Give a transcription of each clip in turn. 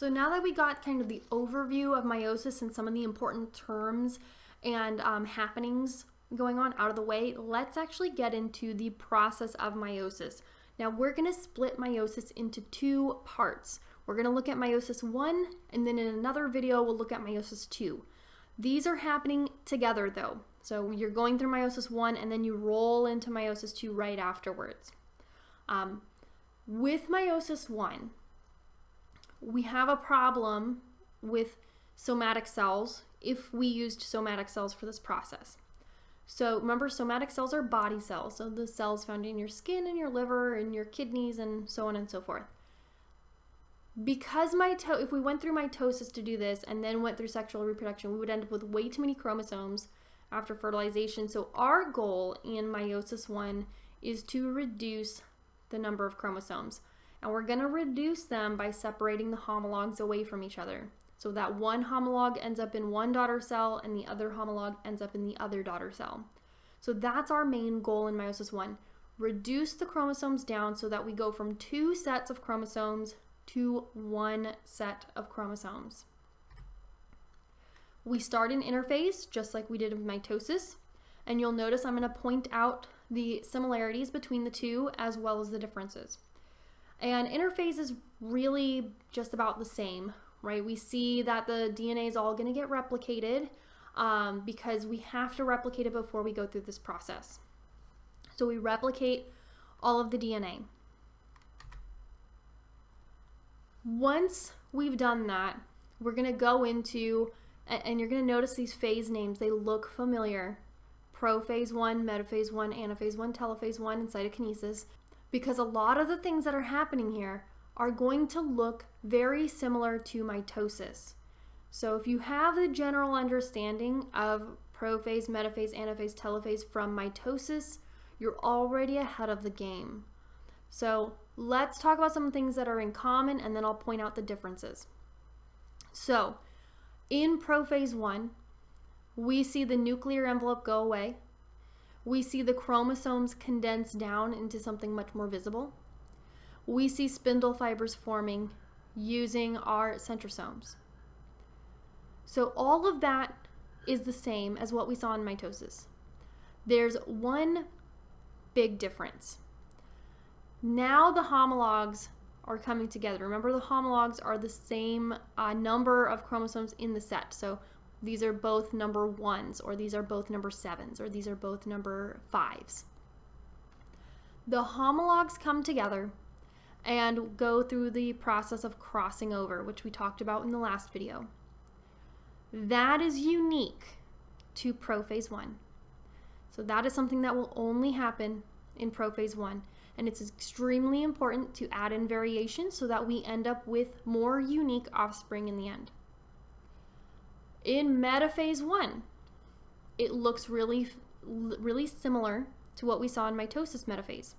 So now that we got kind of the overview of meiosis and some of the important terms and happenings going on out of the way, let's actually get into the process of meiosis. Now we're going to split meiosis into two parts. We're going to look at meiosis I, and then in another video we'll look at meiosis II. These are happening together though. So you're going through meiosis I and then you roll into meiosis II right afterwards. With meiosis I, we have a problem with somatic cells if we used somatic cells for this process. So remember, somatic cells are body cells, so the cells found in your skin and your liver and your kidneys and so on and so forth. Because if we went through mitosis to do this and then went through sexual reproduction, we would end up with way too many chromosomes after fertilization. So our goal in meiosis I is to reduce the number of chromosomes. And we're going to reduce them by separating the homologs away from each other. So that one homolog ends up in one daughter cell and the other homolog ends up in the other daughter cell. So that's our main goal in meiosis I. Reduce the chromosomes down so that we go from 2 sets of chromosomes to 1 set of chromosomes. We start in interphase just like we did in mitosis. And you'll notice I'm going to point out the similarities between the two as well as the differences. And interphase is really just about the same, right? We see that the DNA is all going to get replicated because we have to replicate it before we go through this process. So we replicate all of the DNA. Once we've done that, we're going to go into, and you're going to notice these phase names, they look familiar. Prophase I, metaphase I, anaphase I, telophase I, and cytokinesis. Because a lot of the things that are happening here are going to look very similar to mitosis. So if you have the general understanding of prophase, metaphase, anaphase, telophase from mitosis, you're already ahead of the game. So let's talk about some things that are in common and then I'll point out the differences. So in prophase I, we see the nuclear envelope go away. We see the chromosomes condense down into something much more visible. We see spindle fibers forming using our centrosomes. So all of that is the same as what we saw in mitosis. There's one big difference. Now the homologs are coming together. Remember, the homologs are the same number of chromosomes in the set. So these are both number 1s, or these are both number 7s, or these are both number 5s. The homologs come together and go through the process of crossing over, which we talked about in the last video. That is unique to prophase I. So that is something that will only happen in prophase I. And it's extremely important to add in variation so that we end up with more unique offspring in the end. In metaphase I, it looks really similar to what we saw in mitosis metaphase,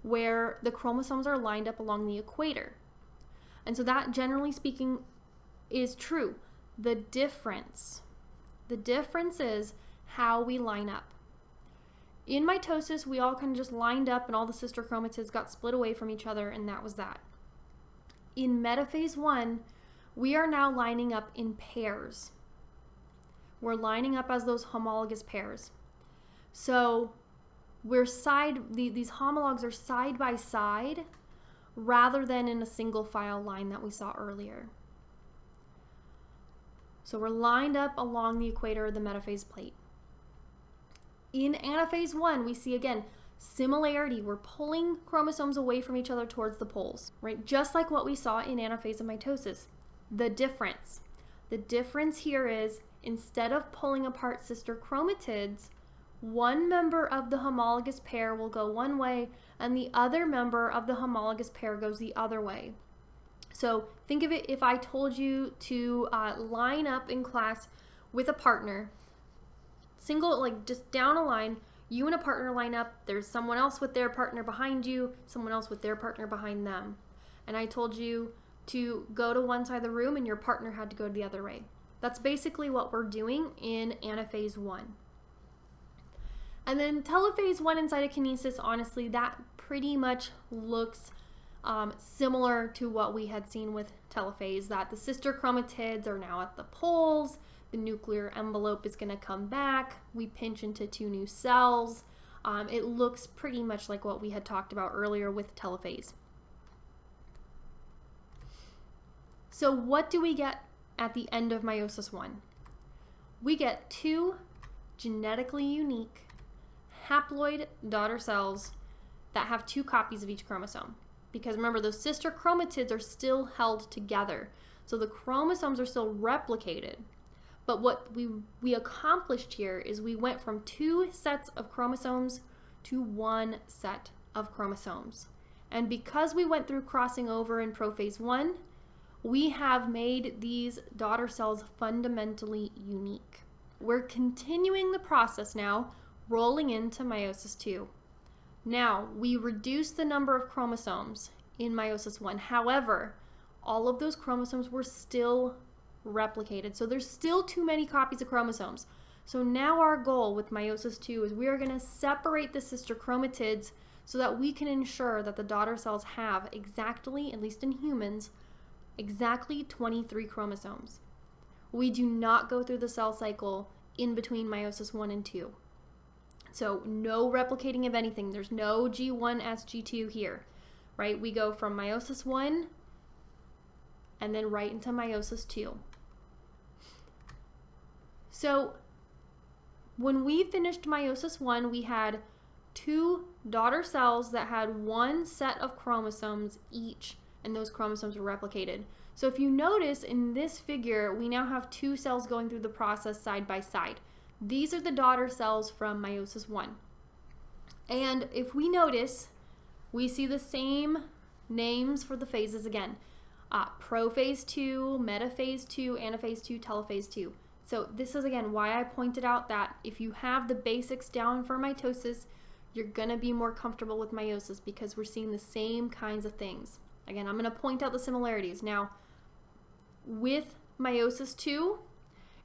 where the chromosomes are lined up along the equator. And so that, generally speaking, is true. The difference is how we line up. In mitosis, we all kind of just lined up and all the sister chromatids got split away from each other, and that was that. In metaphase I, we are now lining up in pairs. We're lining up as those homologous pairs. So these homologs are side by side rather than in a single file line that we saw earlier. So we're lined up along the equator of the metaphase plate. In anaphase I, we see again similarity. We're pulling chromosomes away from each other towards the poles, right? Just like what we saw in anaphase and mitosis. The difference here is, instead of pulling apart sister chromatids, one member of the homologous pair will go one way and the other member of the homologous pair goes the other way. So think of it, if I told you to line up in class with a partner, just down a line, you and a partner line up, there's someone else with their partner behind you, someone else with their partner behind them. And I told you to go to one side of the room and your partner had to go to the other way. That's basically what we're doing in anaphase I. And then telophase I and cytokinesis, honestly, that pretty much looks similar to what we had seen with telophase, that the sister chromatids are now at the poles, the nuclear envelope is going to come back, we pinch into two new cells. It looks pretty much like what we had talked about earlier with telophase. So what do we get at the end of meiosis I? We get two genetically unique haploid daughter cells that have two copies of each chromosome. Because remember, those sister chromatids are still held together. So the chromosomes are still replicated. But what we accomplished here is we went from two sets of chromosomes to one set of chromosomes. And because we went through crossing over in prophase I, we have made these daughter cells fundamentally unique. We're continuing the process now, rolling into meiosis II. Now, we reduced the number of chromosomes in meiosis I. However, all of those chromosomes were still replicated. So there's still too many copies of chromosomes. So now our goal with meiosis II is we are going to separate the sister chromatids so that we can ensure that the daughter cells have exactly, at least in humans, exactly 23 chromosomes. We do not go through the cell cycle in between meiosis I and II. So no replicating of anything. There's no G1, G2 here, right? We go from meiosis I and then right into meiosis II. So when we finished meiosis I, we had two daughter cells that had one set of chromosomes each, and those chromosomes were replicated. So if you notice in this figure, we now have two cells going through the process side by side. These are the daughter cells from meiosis I. And if we notice, we see the same names for the phases again. Prophase II, metaphase II, anaphase II, telophase II. So this is again why I pointed out that if you have the basics down for mitosis, you're going to be more comfortable with meiosis because we're seeing the same kinds of things. Again, I'm going to point out the similarities. Now, with meiosis II,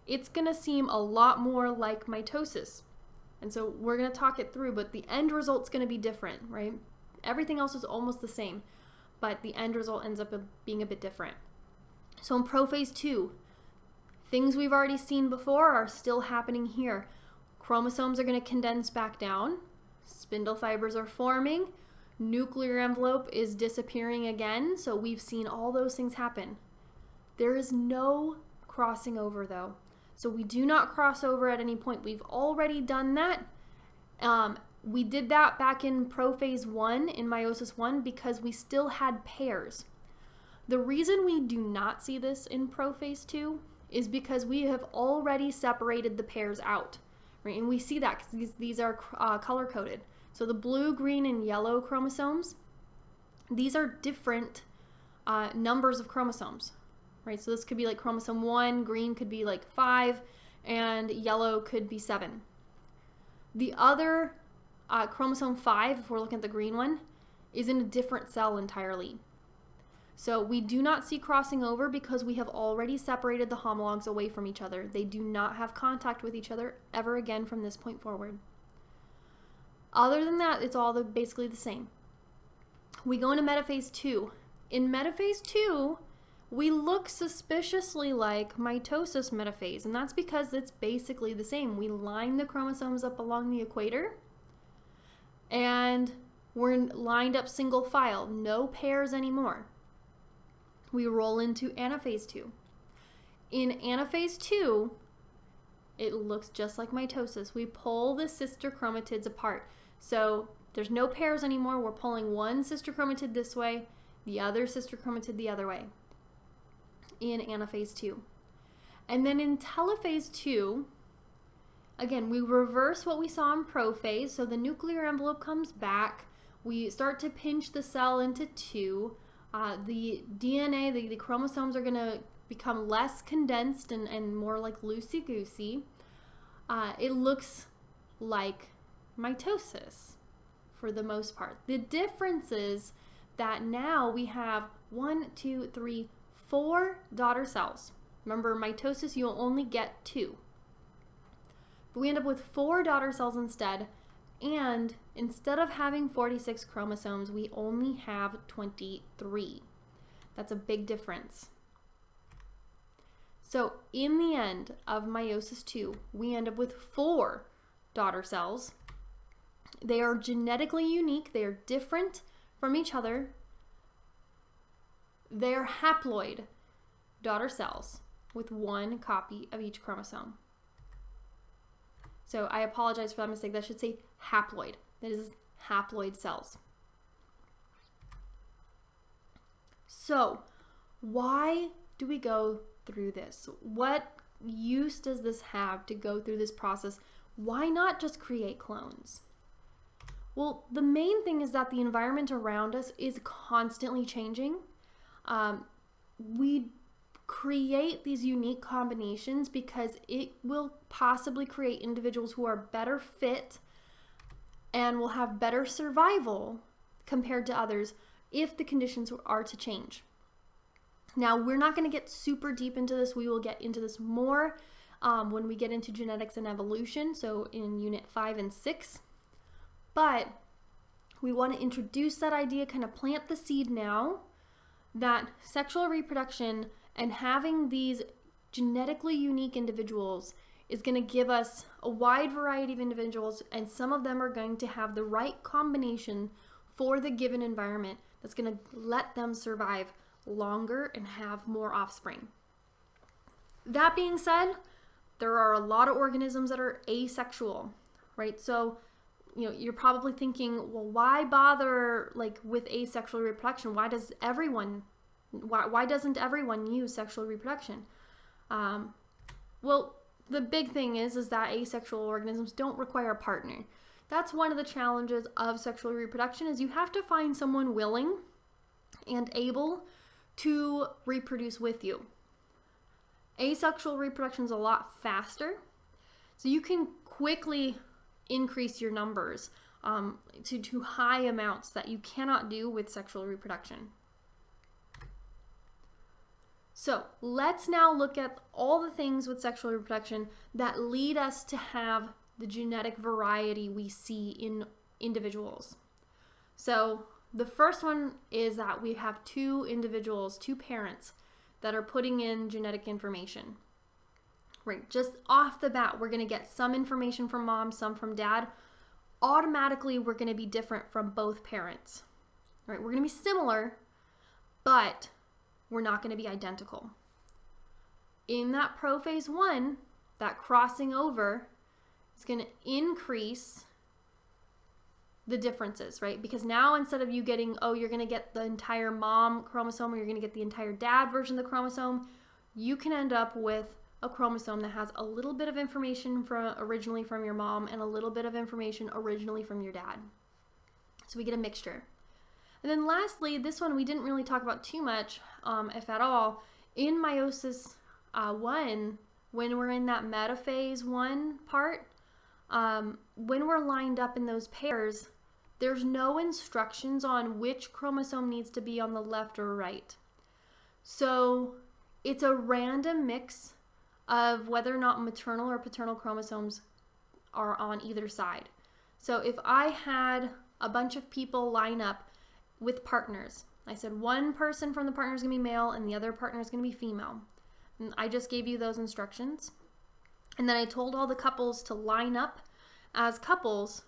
it's going to seem a lot more like mitosis. And so we're going to talk it through, but the end result's going to be different, right? Everything else is almost the same, but the end result ends up being a bit different. So in prophase II, things we've already seen before are still happening here. Chromosomes are going to condense back down. Spindle fibers are forming. Nuclear envelope is disappearing again. So we've seen all those things happen. There is no crossing over though. So we do not cross over at any point. We've already done that. We did that back in prophase I, in meiosis I, because we still had pairs. The reason we do not see this in prophase II is because we have already separated the pairs out, right? And we see that because these are color-coded. So the blue, green, and yellow chromosomes, these are different numbers of chromosomes, right? So this could be like chromosome 1, green could be like 5, and yellow could be 7. The other chromosome 5, if we're looking at the green one, is in a different cell entirely. So we do not see crossing over because we have already separated the homologs away from each other. They do not have contact with each other ever again from this point forward. Other than that, it's all basically the same. We go into metaphase II. In metaphase II, we look suspiciously like mitosis metaphase, and that's because it's basically the same. We line the chromosomes up along the equator, and we're lined up single file, no pairs anymore. We roll into anaphase II. In anaphase II, it looks just like mitosis. We pull the sister chromatids apart. So there's no pairs anymore. We're pulling one sister chromatid this way, the other sister chromatid the other way in anaphase II. And then in telophase II, again, we reverse what we saw in prophase. So the nuclear envelope comes back. We start to pinch the cell into two. The DNA, the chromosomes are going to become less condensed and more like loosey-goosey. It looks like mitosis for the most part. The difference is that now we have 4 daughter cells. Remember, mitosis, you'll only get 2. But we end up with 4 daughter cells instead, and Instead of having 46 chromosomes, we only have 23. That's a big difference. So in the end of meiosis II, we end up with 4 daughter cells. They are genetically unique. They are different from each other. They are haploid daughter cells with 1 copy of each chromosome. So I apologize for that mistake. That should say haploid. That is haploid cells. So why do we go through this? What use does this have to go through this process? Why not just create clones? Well, the main thing is that the environment around us is constantly changing. We create these unique combinations because it will possibly create individuals who are better fit and will have better survival compared to others if the conditions are to change. Now, we're not going to get super deep into this. We will get into this more when we get into genetics and evolution, so in Unit 5 and 6. But we want to introduce that idea, kind of plant the seed now, that sexual reproduction and having these genetically unique individuals is going to give us a wide variety of individuals, and some of them are going to have the right combination for the given environment that's going to let them survive longer and have more offspring. That being said, there are a lot of organisms that are asexual, right? So, you're probably thinking, well, why bother with asexual reproduction? Why doesn't everyone use sexual reproduction? Well, the big thing is that asexual organisms don't require a partner. That's one of the challenges of sexual reproduction, is you have to find someone willing and able to reproduce with you. Asexual reproduction is a lot faster, so you can quickly increase your numbers to high amounts that you cannot do with sexual reproduction. So let's now look at all the things with sexual reproduction that lead us to have the genetic variety we see in individuals. So the first one is that we have 2 individuals, 2 parents that are putting in genetic information. Right, just off the bat, we're going to get some information from mom, some from dad. Automatically, we're going to be different from both parents. Right, we're going to be similar, but we're not going to be identical. In that prophase 1, that crossing over is going to increase the differences, right? Because now instead of you getting, you're going to get the entire mom chromosome, or you're going to get the entire dad version of the chromosome, you can end up with a chromosome that has a little bit of information originally from your mom and a little bit of information originally from your dad. So we get a mixture. And then lastly, this one we didn't really talk about too much, if at all. In meiosis I, when we're in that metaphase 1 part, when we're lined up in those pairs, there's no instructions on which chromosome needs to be on the left or right. So it's a random mix of whether or not maternal or paternal chromosomes are on either side. So if I had a bunch of people line up with partners, I said one person from the partner is going to be male and the other partner is going to be female. And I just gave you those instructions. And then I told all the couples to line up as couples.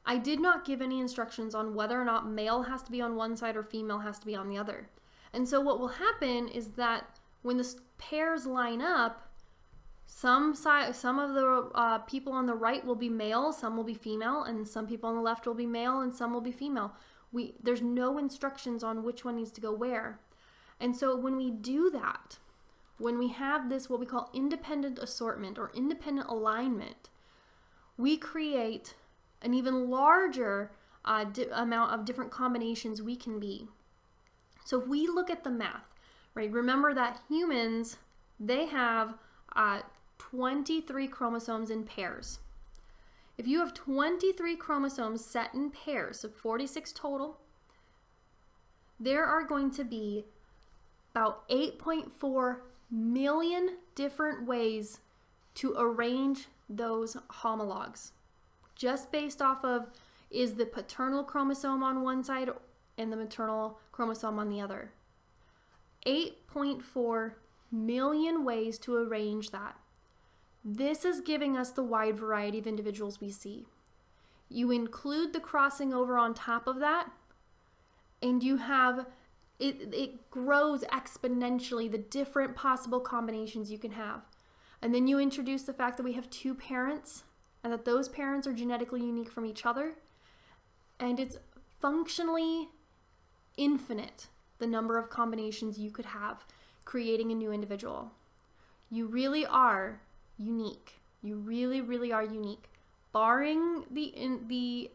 I did not give any instructions on whether or not male has to be on one side or female has to be on the other. And so what will happen is that when the pairs line up, some of the people on the right will be male, some will be female, and some people on the left will be male and some will be female. There's no instructions on which one needs to go where. And so when we do that, when we have this what we call independent assortment or independent alignment, we create an even larger amount of different combinations we can be. So if we look at the math, right, remember that humans, they have 23 chromosomes in pairs. If you have 23 chromosomes set in pairs, so 46 total, there are going to be about 8.4 million different ways to arrange those homologs, just based off of is the paternal chromosome on one side and the maternal chromosome on the other. 8.4 million ways to arrange that. This is giving us the wide variety of individuals we see. You include the crossing over on top of that, and you have, it grows exponentially, the different possible combinations you can have. And then you introduce the fact that we have two parents, and that those parents are genetically unique from each other, and it's functionally infinite, the number of combinations you could have, creating a new individual. You really are unique. You really, really are unique. Barring the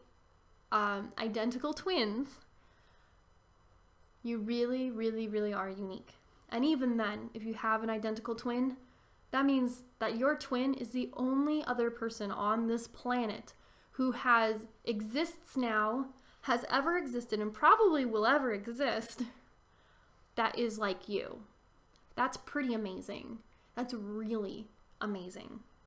identical twins, you really, really, really are unique. And even then, if you have an identical twin, that means that your twin is the only other person on this planet who exists now, has ever existed, and probably will ever exist, that is like you. That's pretty amazing. That's really amazing.